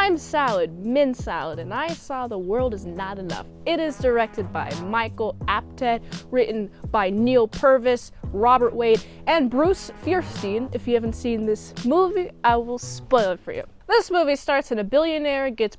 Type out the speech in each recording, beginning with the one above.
I'm Salad, Mint Salad, and I saw The World Is Not Enough. It is directed by Michael Apted, written by Neil Purvis, Robert Wade, and Bruce Fierstein. If you haven't seen this movie, I will spoil it for you. This movie starts in a billionaire gets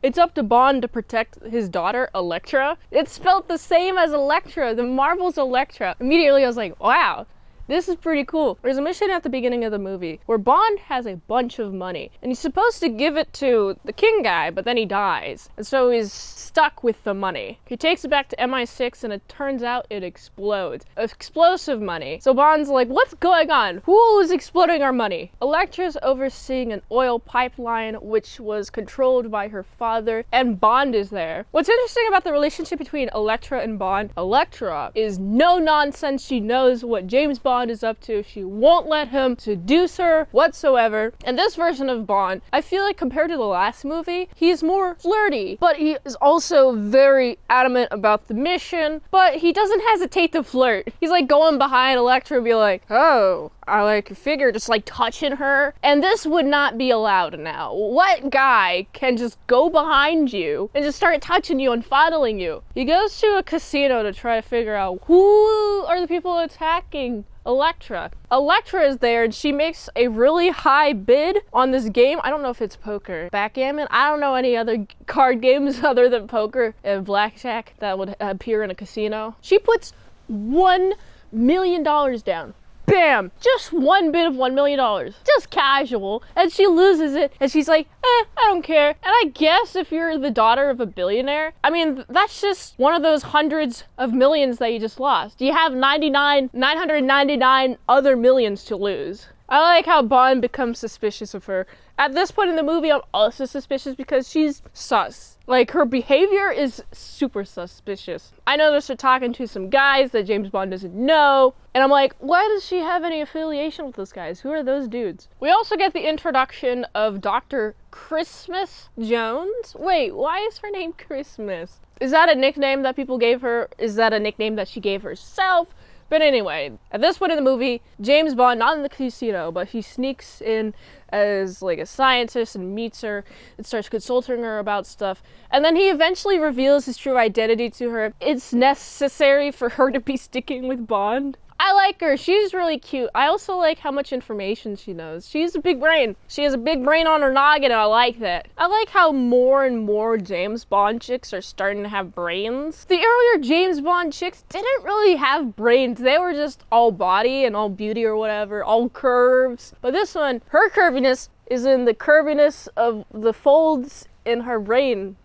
It's up to Bond to protect his daughter, Elektra. It's spelled the same as Elektra, the Marvel's Elektra. Immediately I was like, wow, this is pretty cool. There's a mission at the beginning of the movie where Bond has a bunch of money and he's supposed to give it to the king guy, but then he dies. And so he's stuck with the money. He takes it back to MI6 and it turns out it explodes. Explosive money. So Bond's like, what's going on? Who is exploding our money? Elektra's overseeing an oil pipeline which was controlled by her father, and Bond is there. What's interesting about the relationship between Elektra and Bond, Elektra is no nonsense. She knows what James Bond is up to. She won't let him seduce her whatsoever. And this version of Bond, I feel like compared to the last movie, he's more flirty, but he is also very adamant about the mission, but he doesn't hesitate to flirt. He's like going behind Elektra and be like, oh, I like your figure, just like touching her. And this would not be allowed now. What guy can just go behind you and just start touching you and fondling you? He goes to a casino to try to figure out who are the people attacking Elektra. Elektra is there and she makes a really high bid on this game. I don't know if it's poker, backgammon. I don't know any other card games other than poker and blackjack that would appear in a casino. She puts $1 million down. Bam! Just one bid of $1 million. Just casual. And she loses it. And she's like, I don't care. And I guess if you're the daughter of a billionaire, I mean, that's just one of those hundreds of millions that you just lost. You have 999 other millions to lose. I like how Bond becomes suspicious of her. At this point in the movie, I'm also suspicious because she's sus. Like, her behavior is super suspicious. I noticed her talking to some guys that James Bond doesn't know, and I'm like, why does she have any affiliation with those guys? Who are those dudes? We also get the introduction of Dr. Christmas Jones. Wait, why is her name Christmas? Is that a nickname that people gave her? Is that a nickname that she gave herself? But anyway, at this point in the movie, James Bond, not in the casino, but he sneaks in as like a scientist and meets her and starts consulting her about stuff. And then he eventually reveals his true identity to her. It's necessary for her to be sticking with Bond. I like her. She's really cute. I also like how much information she knows. She's a big brain. She has a big brain on her noggin, and I like that. I like how more and more James Bond chicks are starting to have brains. The earlier James Bond chicks didn't really have brains. They were just all body and all beauty or whatever, all curves. But this one, her curviness is in the curviness of the folds in her brain.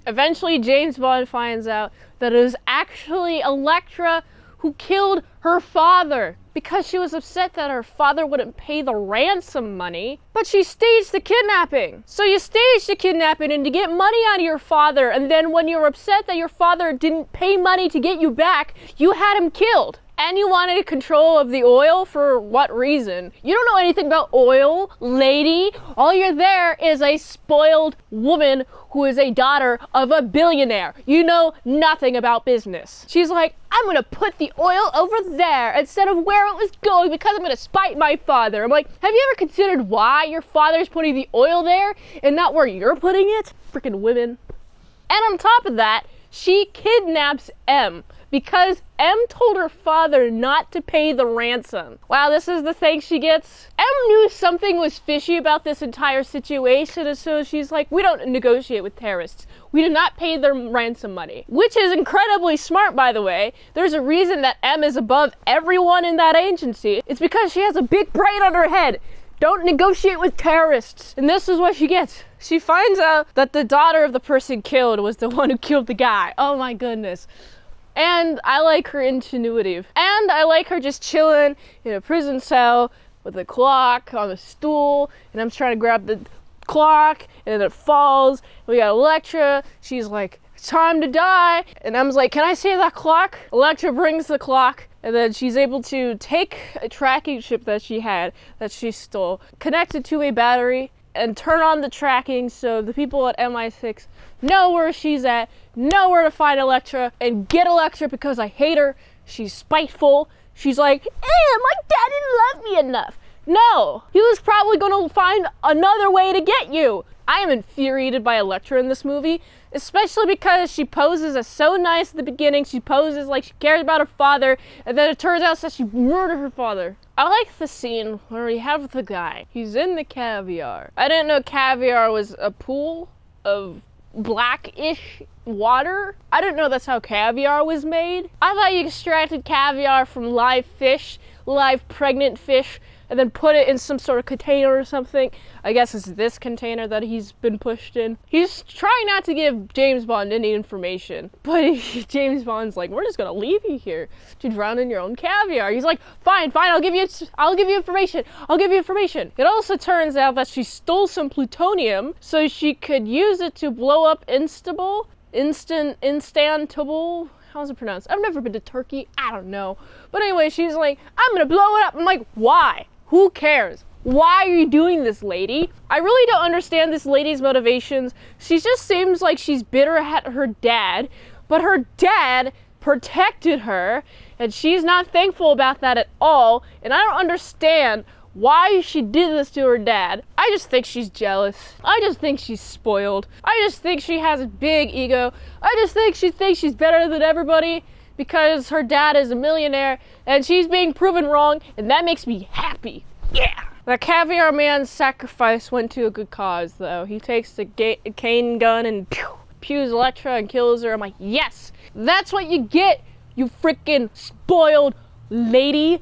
Eventually, James Bond finds out that it was actually Elektra who killed her father because she was upset that her father wouldn't pay the ransom money, but she staged the kidnapping. So you staged the kidnapping and to get money out of your father, and then when you were upset that your father didn't pay money to get you back, you had him killed. And you wanted control of the oil for what reason? You don't know anything about oil, lady. All you're there is a spoiled woman who is a daughter of a billionaire. You know nothing about business. She's like, I'm gonna put the oil over there instead of where it was going because I'm gonna spite my father. I'm like, have you ever considered why your father's putting the oil there and not where you're putting it? Freaking women. And on top of that, she kidnaps M because M told her father not to pay the ransom. Wow, this is the thanks she gets. M knew something was fishy about this entire situation, and so she's like, we don't negotiate with terrorists. We do not pay their ransom money. Which is incredibly smart, by the way. There's a reason that M is above everyone in that agency. It's because she has a big brain on her head. Don't negotiate with terrorists. And this is what she gets. She finds out that the daughter of the person killed was the one who killed the guy. Oh my goodness. And I like her ingenuity. And I like her just chilling in a prison cell with a clock on a stool. And I'm trying to grab the clock and it falls. We got Elektra. She's like, it's time to die. And M's like, can I see that clock? Elektra brings the clock. And then she's able to take a tracking chip that she had, that she stole, connect it to a battery, and turn on the tracking so the people at MI6 know where she's at, know where to find Elektra, and get Elektra because I hate her. She's spiteful. She's like, my dad didn't love me enough. No! He was probably gonna find another way to get you! I am infuriated by Elektra in this movie, especially because she poses as so nice at the beginning. She poses like she cares about her father, and then it turns out that she murdered her father. I like the scene where we have the guy. He's in the caviar. I didn't know caviar was a pool of blackish water. I didn't know that's how caviar was made. I thought you extracted caviar from live fish, live pregnant fish, and then put it in some sort of container or something. I guess it's this container that he's been pushed in. He's trying not to give James Bond any information, but James Bond's like, we're just gonna leave you here to drown in your own caviar. He's like, fine, I'll give you information. It also turns out that she stole some plutonium so she could use it to blow up Instantable. How's it pronounced? I've never been to Turkey. I don't know. But anyway, she's like, I'm gonna blow it up. I'm like, why? Who cares? Why are you doing this, lady? I really don't understand this lady's motivations. She just seems like she's bitter at her dad, but her dad protected her, and she's not thankful about that at all, and I don't understand why she did this to her dad. I just think she's jealous. I just think she's spoiled. I just think she has a big ego. I just think she thinks she's better than everybody because her dad is a millionaire and she's being proven wrong, and that makes me happy. Yeah! The caviar man's sacrifice went to a good cause, though. He takes the cane gun and pews Elektra and kills her. I'm like, yes! That's what you get, you freaking spoiled lady!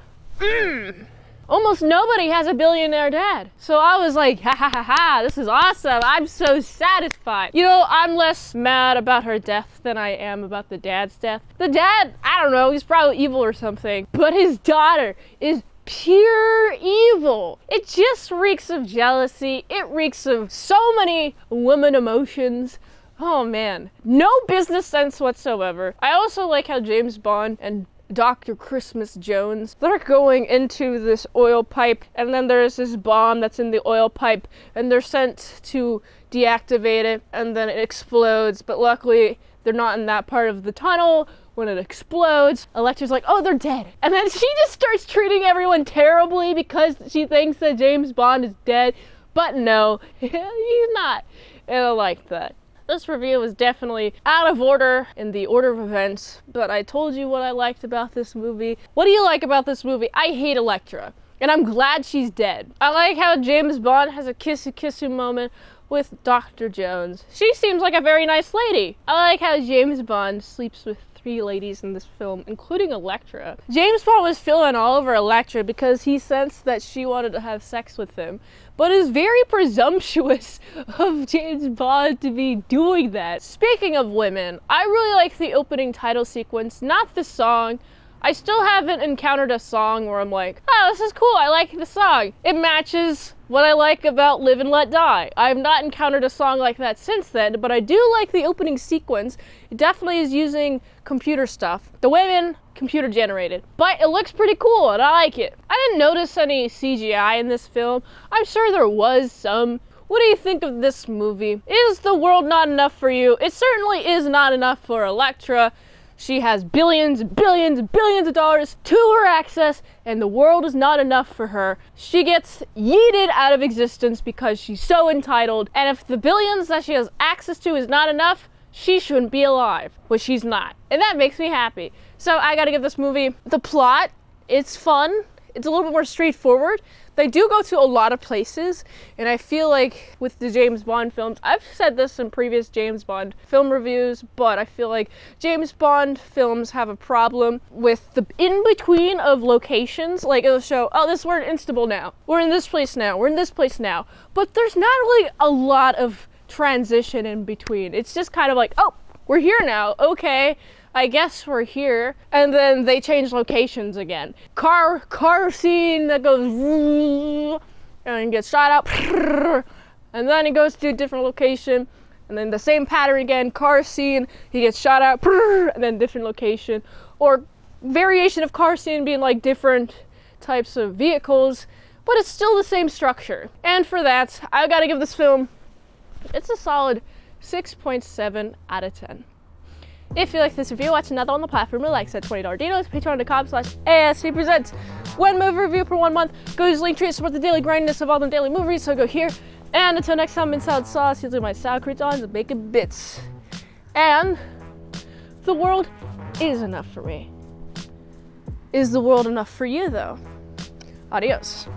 Almost nobody has a billionaire dad. So I was like, ha ha ha ha, this is awesome. I'm so satisfied. You know, I'm less mad about her death than I am about the dad's death. The dad, I don't know, he's probably evil or something. But his daughter is pure evil. It just reeks of jealousy. It reeks of so many woman emotions. Oh man, no business sense whatsoever. I also like how James Bond and Dr. Christmas Jones, they're going into this oil pipe, and then there's this bomb that's in the oil pipe, and they're sent to deactivate it, and then it explodes, but luckily they're not in that part of the tunnel. When it explodes, Elektra's like, oh, they're dead. And then she just starts treating everyone terribly because she thinks that James Bond is dead, but no, he's not. And I like that. This review was definitely out of order in the order of events, but I told you what I liked about this movie. What do you like about this movie? I hate Elektra, and I'm glad she's dead. I like how James Bond has a kissy moment with Dr. Jones. She seems like a very nice lady. I like how James Bond sleeps with 3 ladies in this film, including Elektra. James Bond was feeling all over Elektra because he sensed that she wanted to have sex with him, but it's very presumptuous of James Bond to be doing that. Speaking of women, I really like the opening title sequence, not the song. I still haven't encountered a song where I'm like, oh, this is cool, I like the song. It matches what I like about Live and Let Die. I have not encountered a song like that since then, but I do like the opening sequence. It definitely is using computer stuff. The women, computer generated. But it looks pretty cool and I like it. I didn't notice any CGI in this film. I'm sure there was some. What do you think of this movie? Is the world not enough for you? It certainly is not enough for Elektra. She has billions and billions and billions of dollars to her access, and the world is not enough for her. She gets yeeted out of existence because she's so entitled, and if the billions that she has access to is not enough, she shouldn't be alive, but she's not. And that makes me happy. So I gotta give this movie the plot. It's fun. It's a little bit more straightforward. They do go to a lot of places, and I feel like with the James Bond films, I've said this in previous James Bond film reviews, but I feel like James Bond films have a problem with the in-between of locations. Like it'll show, oh, we're in Istanbul now, we're in this place now, we're in this place now, but there's not really a lot of transition in between. It's just kind of like, oh, we're here now, okay, I guess we're here, and then they change locations again. Car scene that goes and gets shot out, and then he goes to a different location, and then the same pattern again. Car scene, he gets shot out, and then different location, or variation of car scene being like different types of vehicles, but it's still the same structure. And for that, I gotta give this film, it's a solid 6.7 out of 10. If you like this review, watch another on the platform. Like said, $20 deals, patreon.com/ASEPresents. 1 movie review per 1 month. Go use Linktree to support the daily grindness of all them daily movies, so go here. And until next time, mint salad sauce, using my sour croutons and bacon bits. And the world is enough for me. Is the world enough for you, though? Adios.